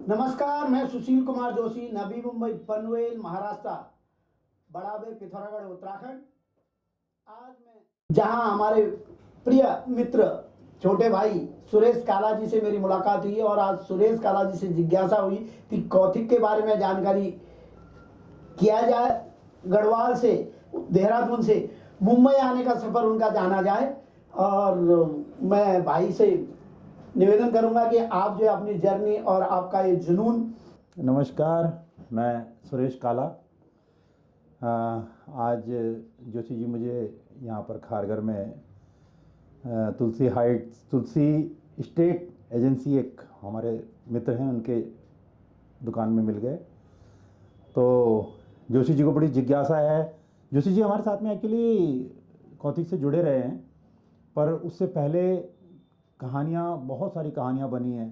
नमस्कार, मैं सुशील कुमार जोशी, नवी मुंबई, पनवेल, महाराष्ट्र, बड़ाबे, पिथौरागढ़, उत्तराखंड। आज मैं जहां हमारे प्रिय मित्र छोटे भाई सुरेश काला जी से मेरी मुलाकात हुई और आज सुरेश काला जी से जिज्ञासा हुई कि कौथिक के बारे में जानकारी किया जाए, गढ़वाल से, देहरादून से मुंबई आने का सफ़र उनका जाना जाए। और मैं भाई से निवेदन करूंगा कि आप जो अपनी जर्नी और आपका ये जुनून। नमस्कार, मैं सुरेश काला। आज जोशी जी मुझे यहाँ पर खारघर में तुलसी हाइट्स, तुलसी स्टेट एजेंसी, एक हमारे मित्र हैं, उनके दुकान में मिल गए। तो जोशी जी को बड़ी जिज्ञासा है। जोशी जी हमारे साथ में एक्चुअली कौथिक से जुड़े रहे हैं, पर उससे पहले कहानियाँ, बहुत सारी कहानियाँ बनी हैं।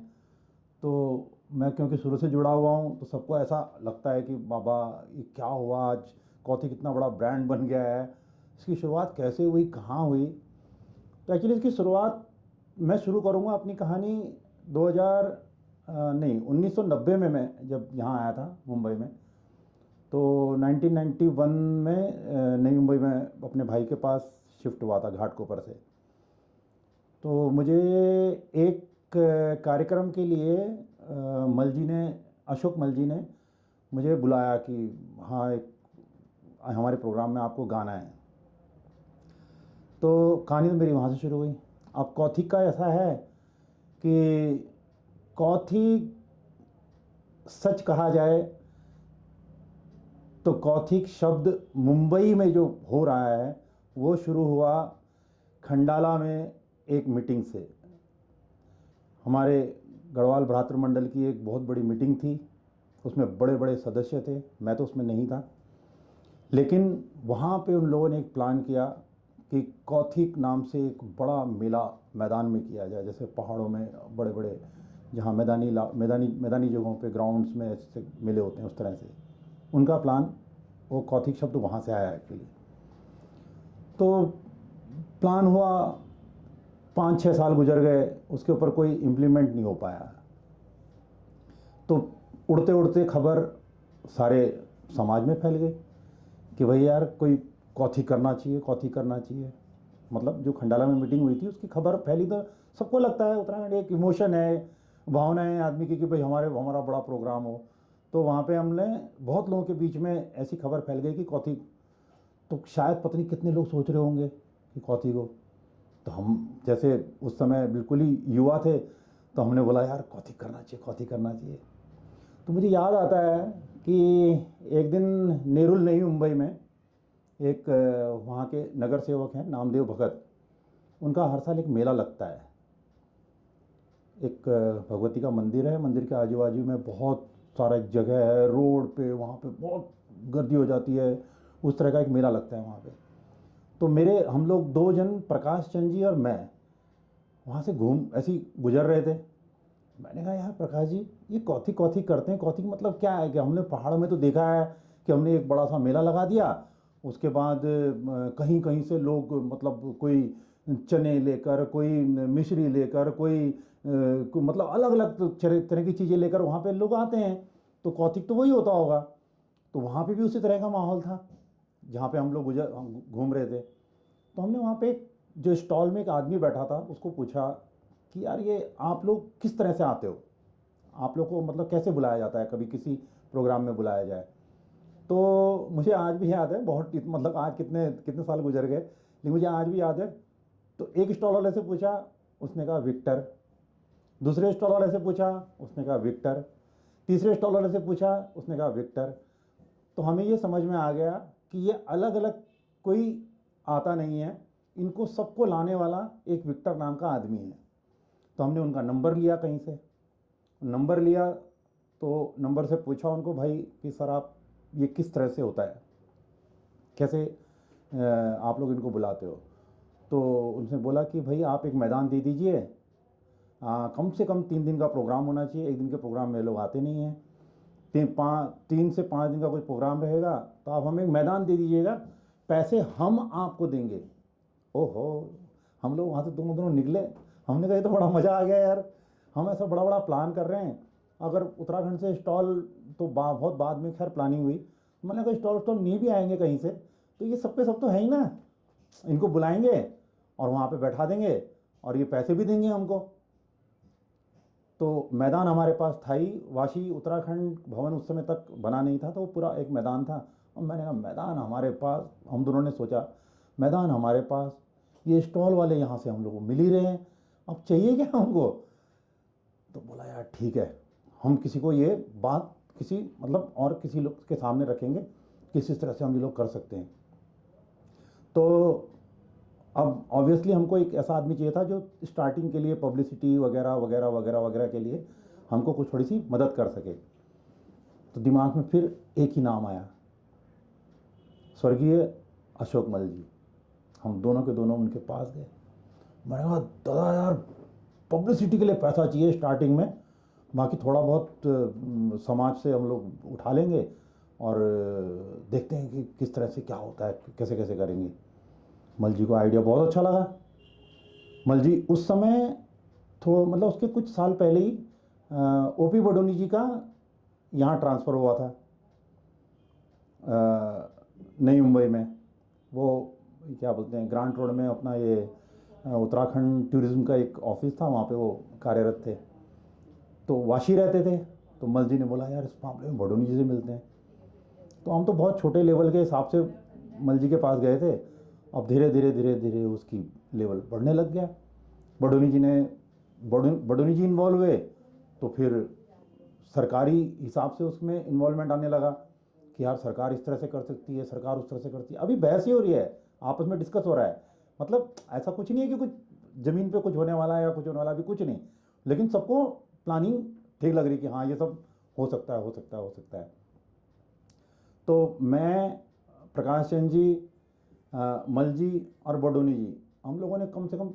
तो मैं क्योंकि शुरू से जुड़ा हुआ हूँ, तो सबको ऐसा लगता है कि बाबा ये क्या हुआ, आज कौथिक इतना बड़ा ब्रांड बन गया है, इसकी शुरुआत कैसे हुई, कहाँ हुई। तो एक्चुअली इसकी शुरुआत मैं शुरू करूँगा अपनी कहानी 1990 में। मैं जब यहाँ आया था मुंबई में, तो 1991 में नई मुंबई में अपने भाई के पास शिफ्ट हुआ था घाटकोपर से। तो मुझे एक कार्यक्रम के लिए अशोक मल जी ने मुझे बुलाया कि हाँ, एक हमारे प्रोग्राम में आपको गाना है। तो कहानी तो मेरी वहाँ से शुरू हुई। अब कौथिक का ऐसा है कि कौथिक, सच कहा जाए तो कौथिक शब्द मुंबई में जो हो रहा है वो शुरू हुआ खंडाला में एक मीटिंग से। हमारे गढ़वाल भ्रातृ मंडल की एक बहुत बड़ी मीटिंग थी, उसमें बड़े बड़े सदस्य थे, मैं तो उसमें नहीं था। लेकिन वहाँ पे उन लोगों ने एक प्लान किया कि कौथिक नाम से एक बड़ा मेला मैदान में किया जाए, जैसे पहाड़ों में बड़े बड़े जहाँ मैदानी जगहों पे, ग्राउंड्स में ऐसे मेले होते हैं, उस तरह से उनका प्लान, वो कौथिक शब्द वहाँ से आया एक्चुअली। तो प्लान हुआ, 5-6 साल गुजर गए, उसके ऊपर कोई इम्प्लीमेंट नहीं हो पाया। तो उड़ते उड़ते खबर सारे समाज में फैल गई कि भाई यार, कोई कौथिक करना चाहिए, कौथिक करना चाहिए। मतलब जो खंडाला में मीटिंग हुई थी उसकी खबर फैली, तो सबको लगता है उत्तराखंड एक इमोशन है, भावना है आदमी की कि भाई हमारा बड़ा प्रोग्राम हो। तो वहाँ पे हमने बहुत लोगों के बीच में ऐसी खबर फैल गई कि कौथिक, तो शायद पता नहीं कितने लोग सोच रहे होंगे कि कौथिक हो। तो हम जैसे उस समय बिल्कुल ही युवा थे, तो हमने बोला यार कौथिक करना चाहिए, कौथिक करना चाहिए। तो मुझे याद आता है कि एक दिन नेरुल नई मुंबई में एक वहाँ के नगर सेवक हैं नामदेव भगत, उनका हर साल एक मेला लगता है। एक भगवती का मंदिर है, मंदिर के आजू बाजू में बहुत सारा एक जगह है, रोड पे, वहाँ पे बहुत गर्दी हो जाती है, उस तरह का एक मेला लगता है वहाँ पे। तो हम लोग दो जन, प्रकाश चंद जी और मैं, वहाँ से ऐसे ही गुजर रहे थे। मैंने कहा यार प्रकाश जी, ये कौथिक कौथिक करते हैं, कौथिक मतलब क्या है? कि हमने पहाड़ों में तो देखा है कि हमने एक बड़ा सा मेला लगा दिया, उसके बाद कहीं कहीं से लोग, मतलब कोई चने लेकर, कोई मिश्री लेकर, मतलब अलग अलग तरह की चीज़ें लेकर वहाँ पे लोग आते हैं। तो कौथिक तो वही होता होगा। तो वहाँ पे भी उसी तरह का माहौल था जहाँ पे हम लोग घूम रहे थे। तो हमने वहाँ पे जो स्टॉल में एक आदमी बैठा था उसको पूछा कि यार, ये आप लोग किस तरह से आते हो, आप लोग को मतलब कैसे बुलाया जाता है, कभी किसी प्रोग्राम में बुलाया जाए? तो मुझे आज भी याद है, बहुत मतलब आज कितने कितने साल गुजर गए, लेकिन मुझे आज भी याद है। तो एक स्टॉल वाले से पूछा, उसने कहा विक्टर। दूसरे स्टॉल वाले से पूछा, उसने कहा विक्टर। तीसरे स्टॉल वाले से पूछा, उसने कहा विक्टर। तो हमें ये समझ में आ गया कि ये अलग अलग कोई आता नहीं है, इनको सबको लाने वाला एक विक्टर नाम का आदमी है। तो हमने उनका नंबर लिया कहीं से, नंबर लिया तो नंबर से पूछा उनको, भाई कि सर आप, ये किस तरह से होता है, कैसे आप लोग इनको बुलाते हो? तो उनसे बोला कि भाई आप एक मैदान दे दीजिए, कम से कम 3 दिन का प्रोग्राम होना चाहिए, एक दिन के प्रोग्राम में लोग आते नहीं हैं। 3 से 5 दिन का कोई प्रोग्राम रहेगा, तो आप हमें एक मैदान दे दीजिएगा, पैसे हम आपको देंगे। ओहो, हम लोग वहाँ से दोनों दोनों निकले। हमने कहा ये तो बड़ा मज़ा आ गया यार, हम ऐसा बड़ा बड़ा प्लान कर रहे हैं, अगर उत्तराखंड से स्टॉल तो बहुत बाद में खैर प्लानिंग हुई, मैंने कहा स्टॉल स्टॉल नहीं भी आएंगे कहीं से तो ये सब पे सब तो है ही ना, इनको बुलाएंगे और वहाँ पे बैठा देंगे और ये पैसे भी देंगे हमको। तो मैदान हमारे पास था ही, वाशी उत्तराखंड भवन उस समय तक बना नहीं था, तो वो पूरा एक मैदान था। और मैंने कहा मैदान हमारे पास, हम दोनों ने सोचा मैदान हमारे पास, ये स्टॉल वाले यहाँ से हम लोग को मिल ही रहे हैं, अब चाहिए क्या हमको। तो बोला यार ठीक है, हम किसी को ये बात किसी मतलब और किसी लोग के सामने रखेंगे किस तरह से हम ये लोग कर सकते हैं। तो अब ऑब्वियसली हमको एक ऐसा आदमी चाहिए था जो स्टार्टिंग के लिए पब्लिसिटी वगैरह वगैरह वगैरह वगैरह के लिए हमको कुछ थोड़ी सी मदद कर सके। तो दिमाग में फिर एक ही नाम आया, स्वर्गीय अशोक मल जी। हम दोनों के दोनों उनके पास गए। मैंने कहा दादा यार पब्लिसिटी के लिए पैसा चाहिए स्टार्टिंग में, बाकी थोड़ा बहुत समाज से हम लोग उठा लेंगे और देखते हैं कि किस तरह से क्या होता है, कैसे कैसे करेंगे। मल जी को आइडिया बहुत अच्छा लगा। मल जी उस समय तो मतलब उसके कुछ साल पहले ही ओपी बडोनी जी का यहाँ ट्रांसफ़र हुआ था नई मुंबई में। वो क्या बोलते हैं ग्रांट रोड में अपना ये उत्तराखंड टूरिज़्म का एक ऑफिस था, वहाँ पे वो कार्यरत थे। तो वाशी रहते थे। तो मल जी ने बोला यार इस मामले में बडोनी जी से मिलते हैं। तो हम तो बहुत छोटे लेवल के हिसाब से मल जी के पास गए थे। अब धीरे धीरे धीरे धीरे उसकी लेवल बढ़ने लग गया। बडोनी जी इन्वॉल्व हुए तो फिर सरकारी हिसाब से उसमें इन्वॉल्वमेंट आने लगा कि यार सरकार इस तरह से कर सकती है, सरकार उस तरह से करती है। अभी बहस ही हो रही है, आपस में डिस्कस हो रहा है। मतलब ऐसा कुछ नहीं है कि कुछ ज़मीन पे कुछ होने वाला है या कुछ होने वाला, अभी कुछ नहीं, लेकिन सबको प्लानिंग ठीक लग रही कि हाँ ये सब हो सकता है हो सकता है हो सकता है। तो मैं, प्रकाश चंद जी, मल जी और बडोनी जी, हम लोगों ने कम से कम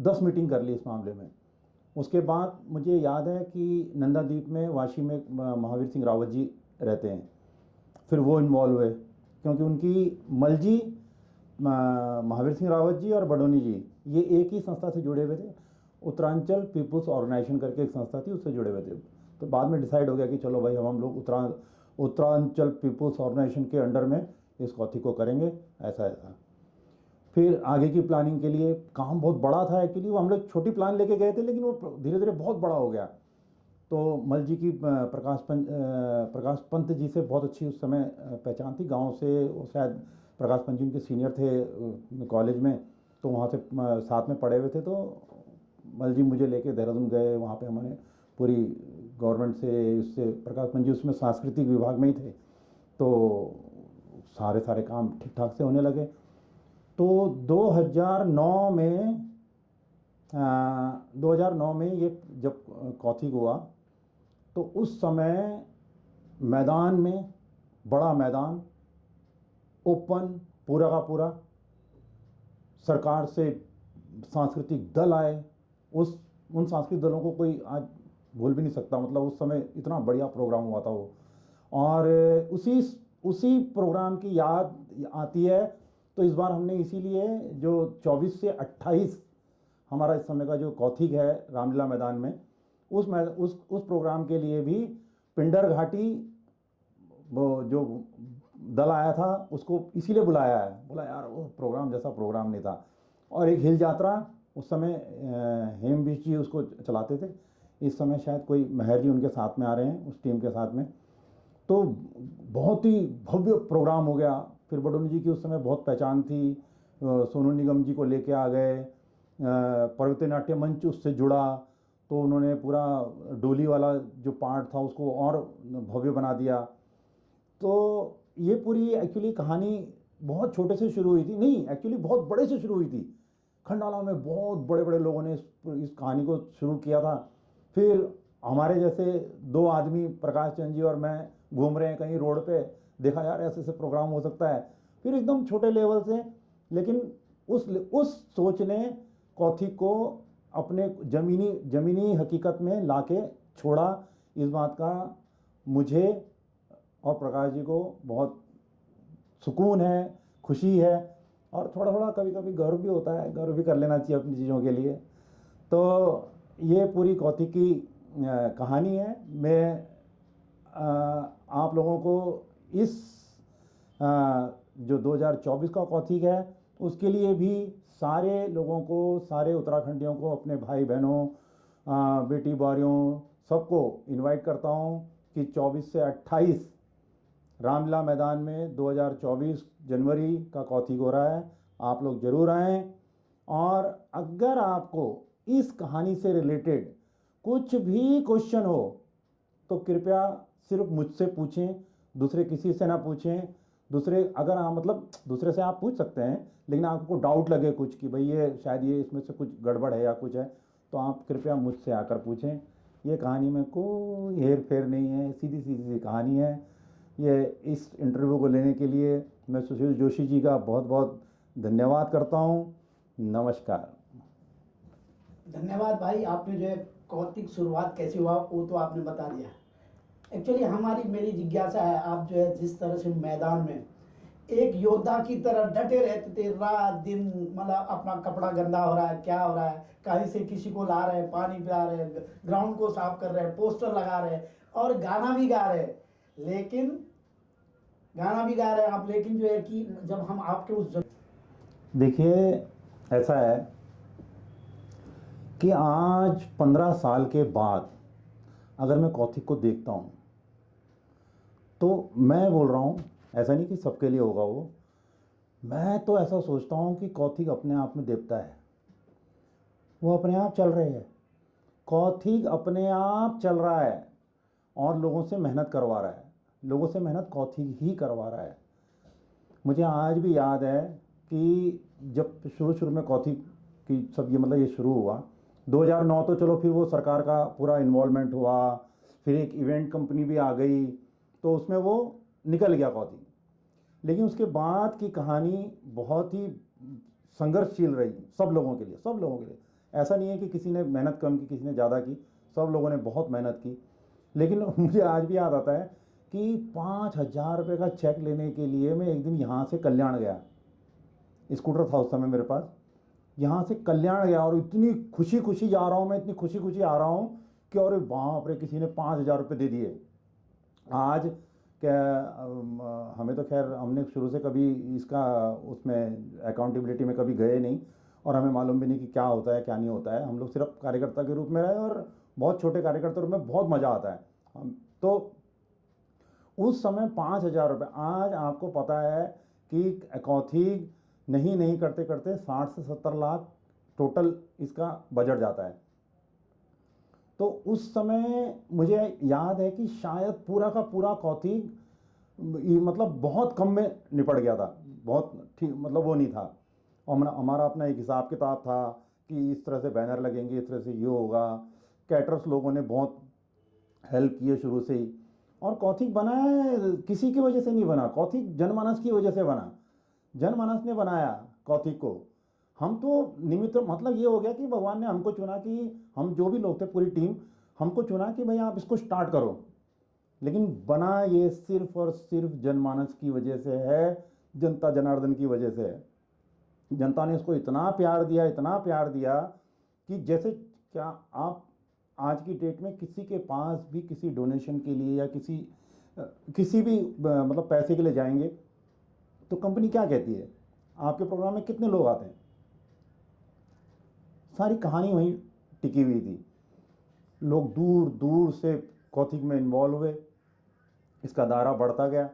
10 मीटिंग कर ली इस मामले में। उसके बाद मुझे याद है कि नंदादीप में वाशी में महावीर सिंह रावत जी रहते हैं, फिर वो इन्वॉल्व हुए क्योंकि उनकी मल जी, महावीर सिंह रावत जी और बडोनी जी ये एक ही संस्था से जुड़े हुए थे। उत्तरांचल पीपुल्स ऑर्गेनाइजेशन करके एक संस्था थी, उससे जुड़े हुए थे। तो बाद में डिसाइड हो गया कि चलो भाई हम लोग उत्तरांचल पीपुल्स ऑर्गेनाइजेशन के अंडर में इस कॉथी को करेंगे, ऐसा ऐसा। फिर आगे की प्लानिंग के लिए काम बहुत बड़ा था एक्चुअली, वो हम लोग छोटी प्लान लेके गए थे लेकिन वो धीरे धीरे बहुत बड़ा हो गया। तो मल जी की प्रकाश पंत जी से बहुत अच्छी उस समय पहचान थी गांव से। वो शायद प्रकाश पंत जी उनके सीनियर थे कॉलेज में, तो वहाँ से साथ में पढ़े हुए थे। तो मल जी मुझे लेके देहरादून गए, वहाँ पे हमने पूरी गवर्नमेंट से उससे, प्रकाश पंत जी उसमें सांस्कृतिक विभाग में ही थे, तो सारे काम ठीक ठाक से होने लगे। तो 2009 में ये जब कॉथी हुआ तो उस समय मैदान में, बड़ा मैदान ओपन पूरा का पूरा, सरकार से सांस्कृतिक दल आए। उन सांस्कृतिक दलों को कोई आज भूल भी नहीं सकता। मतलब उस समय इतना बढ़िया प्रोग्राम हुआ था वो। और उसी प्रोग्राम की याद आती है। तो इस बार हमने इसीलिए जो 24 से 28 हमारा इस समय का जो कौथिग है रामलीला मैदान में, उस प्रोग्राम के लिए भी पिंडर घाटी वो जो दल आया था उसको इसीलिए बुलाया है। बोला यार वो प्रोग्राम जैसा प्रोग्राम नहीं था। और एक हिल यात्रा उस समय हेमबीश जी उसको चलाते थे, इस समय शायद कोई महर जी उनके साथ में आ रहे हैं उस टीम के साथ में। तो बहुत ही भव्य प्रोग्राम हो गया। फिर बडोनी जी की उस समय बहुत पहचान थी, सोनू निगम जी को लेके आ गए, पर्वतीय नाट्य मंच उससे जुड़ा, तो उन्होंने पूरा डोली वाला जो पार्ट था उसको और भव्य बना दिया। तो ये पूरी एक्चुअली कहानी बहुत छोटे से शुरू हुई थी, नहीं एक्चुअली बहुत बड़े से शुरू हुई थी। खंडाला में बहुत बड़े बड़े लोगों ने इस कहानी को शुरू किया था। फिर हमारे जैसे दो आदमी, प्रकाश चंद जी और मैं, घूम रहे हैं कहीं रोड पे, देखा यार ऐसे ऐसे प्रोग्राम हो सकता है। फिर एकदम छोटे लेवल से, लेकिन उस सोच ने कौथी को अपने ज़मीनी हकीकत में लाके छोड़ा। इस बात का मुझे और प्रकाश जी को बहुत सुकून है, खुशी है, और थोड़ा थोड़ा कभी कभी गर्व भी होता है। गर्व भी कर लेना चाहिए अपनी चीज़ों के लिए। तो ये पूरी कौथी की कहानी है। मैं आप लोगों को इस जो 2024 का कौथिग है उसके लिए भी सारे लोगों को, सारे उत्तराखंडियों को, अपने भाई बहनों, बेटी बारियों, सबको इनवाइट करता हूँ कि 24 से 28 रामलीला मैदान में 2024 जनवरी का कौथिग हो रहा है। आप लोग ज़रूर आएँ। और अगर आपको इस कहानी से रिलेटेड कुछ भी क्वेश्चन हो तो कृपया सिर्फ मुझसे पूछें, दूसरे किसी से ना पूछें। दूसरे अगर आप मतलब दूसरे से आप पूछ सकते हैं, लेकिन आपको डाउट लगे कुछ कि भाई ये शायद ये इसमें से कुछ गड़बड़ है या कुछ है, तो आप कृपया मुझसे आकर पूछें। ये कहानी में कोई हेर फेर नहीं है, सीधी सीधी कहानी है। ये इस इंटरव्यू को लेने के लिए मैं सुशील जोशी जी का बहुत बहुत धन्यवाद करता हूँ। नमस्कार। धन्यवाद भाई, आपने जो है कौतिक शुरुआत कैसे हुआ वो तो आपने बता दिया। एक्चुअली मेरी जिज्ञासा है, आप जो है जिस तरह से मैदान में एक योद्धा की तरह डटे रहते थे, रात दिन, मतलब अपना कपड़ा गंदा हो रहा है, क्या हो रहा है, कहीं से किसी को ला रहे हैं, पानी पिला रहे हैं, ग्राउंड को साफ कर रहे हैं, पोस्टर लगा रहे हैं और गाना भी गा रहे हैं। लेकिन गाना भी गा रहे हैं आप, लेकिन जो है कि जब हम आपके उस देखिए, ऐसा है कि आज 15 साल के बाद अगर मैं कौथिग को देखता हूँ तो मैं बोल रहा हूँ, ऐसा नहीं कि सबके लिए होगा वो, मैं तो ऐसा सोचता हूँ कि कौथिग अपने आप में देवता है। वो अपने आप चल रहे हैं, कौथिग अपने आप चल रहा है और लोगों से मेहनत करवा रहा है। लोगों से मेहनत कौथिग ही करवा रहा है। मुझे आज भी याद है कि जब शुरू में कौथिग की सब ये मतलब ये शुरू हुआ 2009, तो चलो फिर वो सरकार का पूरा इन्वॉल्वमेंट हुआ, फिर एक इवेंट कंपनी भी आ गई, तो उसमें वो निकल गया कौथिग। लेकिन उसके बाद की कहानी बहुत ही संघर्षशील रही सब लोगों के लिए, सब लोगों के लिए। ऐसा नहीं है कि किसी ने मेहनत कम की, किसी ने ज़्यादा की, सब लोगों ने बहुत मेहनत की। लेकिन मुझे आज भी याद आता है कि 5,000 रुपये का चेक लेने के लिए मैं एक दिन यहाँ से कल्याण गया, स्कूटर था उस समय मेरे पास, यहाँ से कल्याण गया और इतनी खुशी खुशी जा रहा हूँ मैं, इतनी खुशी खुशी आ रहा हूँ कि अरे बाप रे, किसी ने 5,000 रुपये दे दिए। आज क्या हमें तो खैर, हमने शुरू से कभी इसका उसमें अकाउंटेबिलिटी में कभी गए नहीं और हमें मालूम भी नहीं कि क्या होता है क्या नहीं होता है। हम लोग सिर्फ कार्यकर्ता के रूप में रहे और बहुत छोटे कार्यकर्ता रूप में बहुत मज़ा आता है। तो उस समय 5,000 रुपये, आज आपको पता है कि कौथिग नहीं करते करते 60 से 70 लाख टोटल इसका बजट जाता है। तो उस समय मुझे याद है कि शायद पूरा का पूरा कौथिग मतलब बहुत कम में निपट गया था, बहुत ठीक, मतलब वो नहीं था। और हमारा अपना एक हिसाब किताब था कि इस तरह से बैनर लगेंगे, इस तरह से ये होगा। कैटरर्स लोगों ने बहुत हेल्प की है शुरू से ही। और कौथिग बना है किसी की वजह से नहीं बना, कौथिग जनमानस की वजह से बना। जनमानस ने बनाया कौथिग को, हम तो निमित्त। मतलब ये हो गया कि भगवान ने हमको चुना, कि हम जो भी लोग थे पूरी टीम, हमको चुना कि भाई आप इसको स्टार्ट करो। लेकिन बना ये सिर्फ और सिर्फ जनमानस की वजह से है, जनता जनार्दन की वजह से है। जनता ने इसको इतना प्यार दिया, इतना प्यार दिया कि जैसे क्या आप आज की डेट में किसी के पास भी किसी डोनेशन के लिए या किसी भी मतलब पैसे के लिए जाएंगे तो कंपनी क्या कहती है, आपके प्रोग्राम में कितने लोग आते हैं। सारी कहानी वहीं टिकी हुई थी। लोग दूर दूर से कौथिग में इन्वॉल्व हुए, इसका दायरा बढ़ता गया,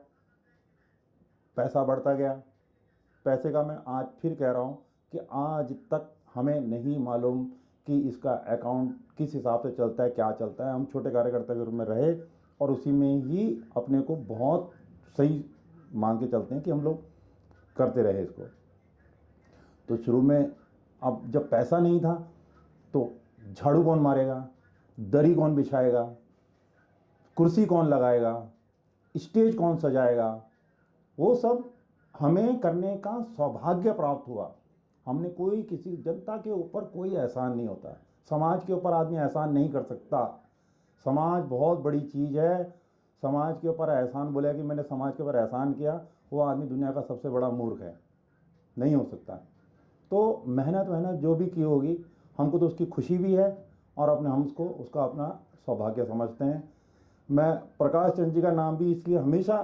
पैसा बढ़ता गया। पैसे का मैं आज फिर कह रहा हूँ कि आज तक हमें नहीं मालूम कि इसका अकाउंट किस हिसाब से चलता है, क्या चलता है। हम छोटे कार्यकर्ता के रूप में रहे और उसी में ही अपने को बहुत सही मान के चलते हैं कि हम लोग करते रहे इसको। तो शुरू में अब जब पैसा नहीं था तो झाड़ू कौन मारेगा, दरी कौन बिछाएगा, कुर्सी कौन लगाएगा, स्टेज कौन सजाएगा, वो सब हमें करने का सौभाग्य प्राप्त हुआ। हमने कोई किसी जनता के ऊपर कोई एहसान नहीं होता, समाज के ऊपर आदमी एहसान नहीं कर सकता। समाज बहुत बड़ी चीज़ है। समाज के ऊपर एहसान बोले कि मैंने समाज के ऊपर एहसान किया, वो आदमी दुनिया का सबसे बड़ा मूर्ख है, नहीं हो सकता। तो मेहनत जो भी की होगी, हमको तो उसकी खुशी भी है और अपने हम उसको उसका अपना सौभाग्य समझते हैं। मैं प्रकाश चंद जी का नाम भी इसलिए हमेशा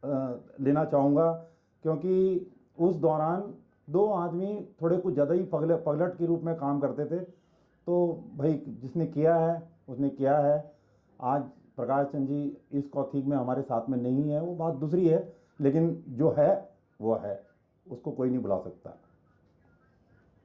लेना चाहूँगा क्योंकि उस दौरान दो आदमी थोड़े कुछ ज़्यादा ही पगलट के रूप में काम करते थे। तो भाई जिसने किया है उसने किया है। आज प्रकाश चंद जी इस कौथिग में हमारे साथ में नहीं है, वो बात दूसरी है, लेकिन जो है वो है, उसको कोई नहीं बुला सकता।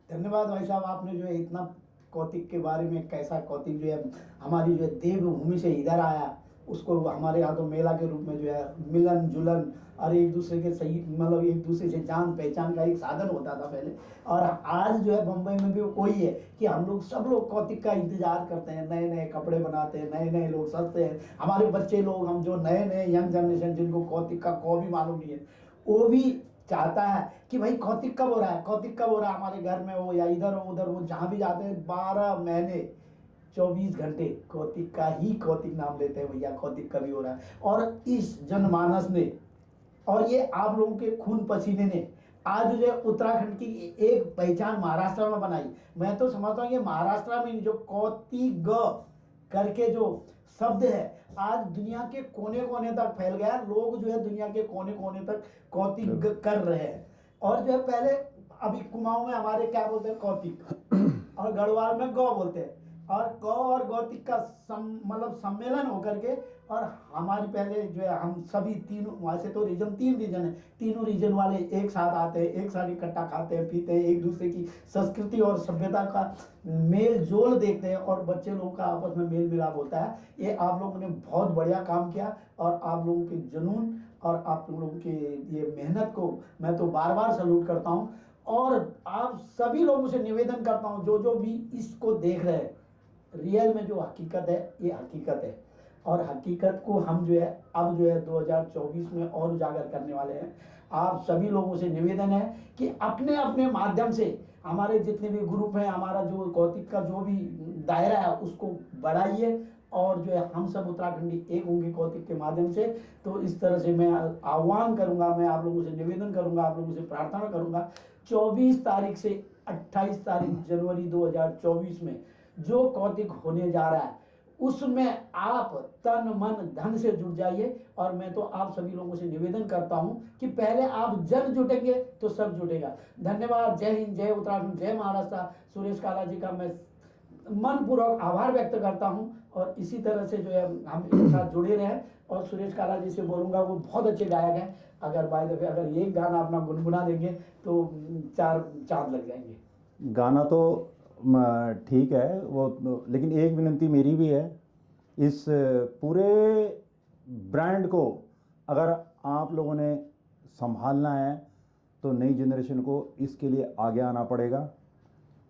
धन्यवाद भाई साहब, आपने जो है इतना कौतिक के बारे में, कैसा कौतिक जो है हमारी जो है देवभूमि से इधर आया, उसको हमारे यहाँ तो मेला के रूप में जो है मिलन जुलन और एक दूसरे के सही मतलब एक दूसरे से जान पहचान का एक साधन होता था पहले। और आज जो है बम्बई में भी वही है कि हम लोग सब लोग कौतिक का इंतजार करते हैं, नए नए कपड़े बनाते हैं, नए नए लोग सजते हैं। हमारे बच्चे लोग, हम जो नए नए यंग जनरेशन जिनको कौतिक का को भी मालूम नहीं है, वो भी चाहता है कि भाई कौतिक कब हो रहा है, कौतिक कब हो रहा है। हमारे घर में हो या इधर हो उधर, वो जहाँ भी जाते हैं 12 महीने 24 घंटे कौतिक का ही कौतिक नाम लेते हैं, भैया कौतिक कभी हो रहा है। और इस जनमानस ने और ये आप लोगों के खून पसीने ने आज जो है उत्तराखंड की एक पहचान महाराष्ट्र में बनाई। मैं तो समझता हूँ ये महाराष्ट्र में जो कौतिक करके जो शब्द है आज दुनिया के कोने कोने तक फैल गया। लोग जो है दुनिया के कोने कोने तक कौतिक कर रहे हैं। और जो है पहले अभी कुमाऊं में हमारे क्या बोलते हैं कौतिक, और गढ़वाल में गौ बोलते हैं, और गौ और गौतिक का मतलब सम्मेलन होकर के, और हमारी पहले जो है हम सभी तीनों, वैसे तो रीजन 3 रीजन है, तीनों रीजन वाले एक साथ आते हैं, एक साथ इकट्ठा खाते हैं पीते हैं, एक दूसरे की संस्कृति और सभ्यता का मेल जोल देखते हैं, और बच्चे लोगों का आपस में मेल मिलाप होता है। ये आप लोगों ने बहुत बढ़िया काम किया, और आप लोगों के जुनून और आप लोगों के ये मेहनत को मैं तो बार बार सैल्यूट करता हूँ। और आप सभी लोगों से निवेदन करता हूँ जो जो भी इसको देख रहे हैं, रियल में जो हकीकत है ये हकीकत है, और हकीकत को हम जो है अब जो है 2024 में और उजागर करने वाले हैं। आप सभी लोगों से निवेदन है कि अपने अपने माध्यम से हमारे जितने भी ग्रुप हैं, हमारा जो कौतिक का जो भी दायरा है उसको बढ़ाइए, और जो है हम सब उत्तराखंडी एक होंगे कौतिक के माध्यम से। तो इस तरह से मैं आह्वान करूंगा, मैं आप लोगों से निवेदन करूंगा, आप लोगों से प्रार्थना करूंगा, 24 तारीख से 28 तारीख जनवरी 2024 में जो कौतिक होने जा रहा है उसमें आप तन मन धन से जुट जाइए। और मैं तो आप सभी लोगों से निवेदन करता हूं कि पहले आप जन जुटेंगे तो सब जुटेगा। धन्यवाद। जय हिंद, जय उत्तराखंड, जय महाराष्ट्र। सुरेश काला जी का मैं मनपूर्वक आभार व्यक्त करता हूं, और इसी तरह से जो है हम एक साथ जुड़े रहें। और सुरेश काला जी से बोलूँगा, वो बहुत अच्छे गायक हैं, अगर बाय द वे अगर एक गाना अपना गुनगुना देंगे तो 4 चांद लग जाएंगे। गाना तो ठीक है वो, लेकिन एक विनती मेरी भी है, इस पूरे ब्रांड को अगर आप लोगों ने संभालना है तो नई जनरेशन को इसके लिए आगे आना पड़ेगा।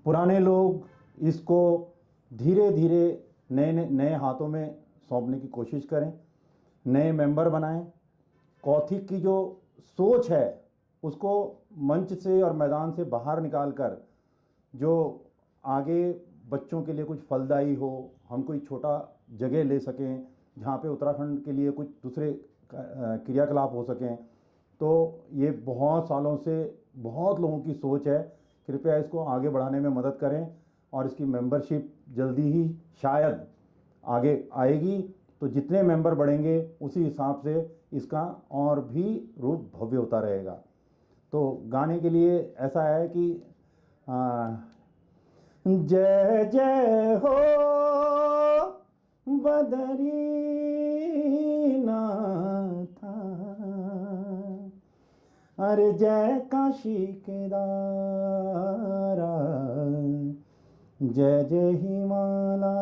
पुराने लोग इसको धीरे धीरे नए नए हाथों में सौंपने की कोशिश करें, नए मेंबर बनाएं। कौथिक की जो सोच है उसको मंच से और मैदान से बाहर निकाल कर जो आगे बच्चों के लिए कुछ फलदायी हो, हम कोई छोटा जगह ले सकें जहाँ पे उत्तराखंड के लिए कुछ दूसरे क्रियाकलाप हो सकें। तो ये बहुत सालों से बहुत लोगों की सोच है, कृपया इसको आगे बढ़ाने में मदद करें, और इसकी मेंबरशिप जल्दी ही शायद आगे आएगी। तो जितने मेंबर बढ़ेंगे उसी हिसाब से इसका और भी रूप भव्य होता रहेगा। तो गाने के लिए ऐसा है कि जय जय हो बदरीनाथ, अरे जय काशी केदारा, जय जय हिमालय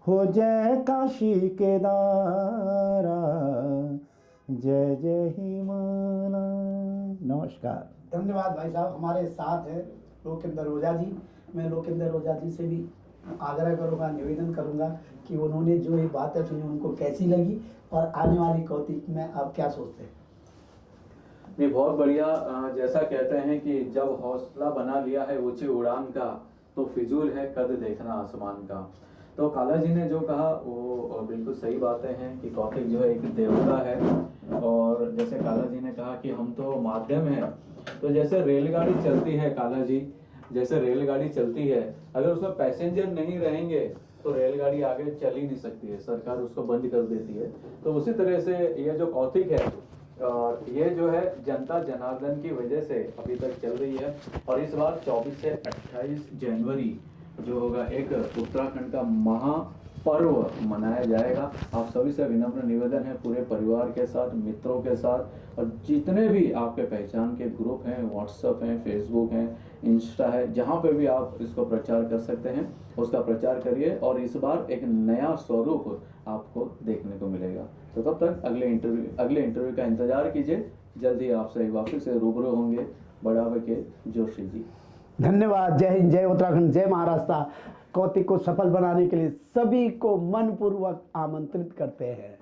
हो, जय काशी केदारा, जय जय हिमालय। नमस्कार। धन्यवाद भाई साहब। हमारे साथ है लोकेंद्र ओझा जी। मैं लोकेंद्र ओझा जी से भी आग्रह करूंगा, निवेदन करूंगा कि उन्होंने जो ये बातें सुनी उनको कैसी लगी, और आने वाली कौतिक में आप क्या सोचते हैं। नहीं, बहुत बढ़िया। जैसा कहते हैं कि जब हौसला बना लिया है ऊंची उड़ान का, तो फिजूल है कद देखना आसमान का। तो काला जी ने जो कहा वो बिल्कुल सही बातें हैं कि कौतिक जो है एक देवता है। और जैसे काला जी ने कहा कि हम तो माध्यम हैं, तो जैसे रेलगाड़ी चलती है काला जी, जैसे रेलगाड़ी चलती है, अगर उसमें पैसेंजर नहीं रहेंगे तो रेलगाड़ी आगे चल ही नहीं सकती है, सरकार उसको बंद कर देती है। तो उसी तरह से ये जो कौतिक है, और ये जो है जनता जनार्दन की वजह से अभी तक चल रही है। और इस बार 24 से 28 जनवरी जो होगा एक उत्तराखंड का महापर्व मनाया जाएगा। आप सभी से विनम्र निवेदन है, पूरे परिवार के साथ, मित्रों के साथ, और जितने भी आपके पहचान के ग्रुप हैं, व्हाट्सएप हैं, फेसबुक हैं, इंस्टा है, जहाँ पे भी आप इसको प्रचार कर सकते हैं उसका प्रचार करिए। और इस बार एक नया स्वरूप आपको देखने को मिलेगा। तो तब तक अगले इंटरव्यू का इंतजार कीजिए। जल्द ही आपसे वापस से रूबरू होंगे बढ़ावे के जोशी जी। धन्यवाद। जय हिंद, जय उत्तराखंड, जय महाराष्ट्र। कौतिक को सफल बनाने के लिए सभी को मनपूर्वक आमंत्रित करते हैं।